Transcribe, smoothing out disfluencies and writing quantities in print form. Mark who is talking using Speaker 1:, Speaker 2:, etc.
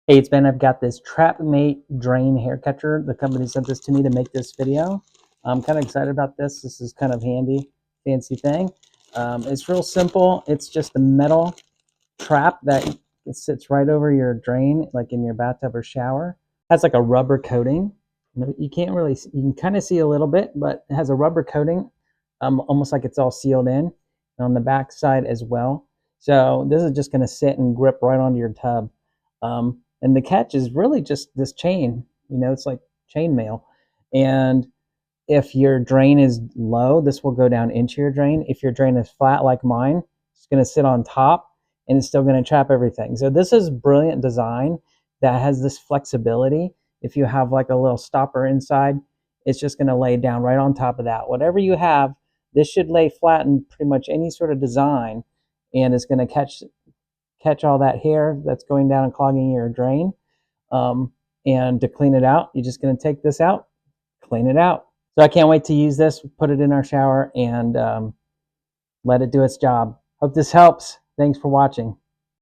Speaker 1: Hey, it's Ben. I've got this TrapMate drain hair catcher. The company sent this to me to make this video. I'm kind of excited about this. This is kind of handy, fancy thing. It's real simple. It's just a metal trap that it sits right over your drain, like in your bathtub or shower. It has like a rubber coating. You can't really, you can kind of see a little bit, but it has a rubber coating, almost like it's all sealed in on the back side as well. So this is just going to sit and grip right onto your tub. And the catch is really just this chain. It's like chain mail. And if your drain is low, this will go down into your drain. If your drain is flat like mine, it's going to sit on top and it's still going to trap everything. So this is brilliant design that has this flexibility. If you have like a little stopper inside, it's just going to lay down right on top of that. Whatever you have, this should lay flat in pretty much any sort of design, and it's going to catch all that hair that's going down and clogging your drain. And to clean it out, you're just going to take this out, clean it out. So I can't wait to use this, put it in our shower, and let it do its job. Hope this helps. Thanks for watching.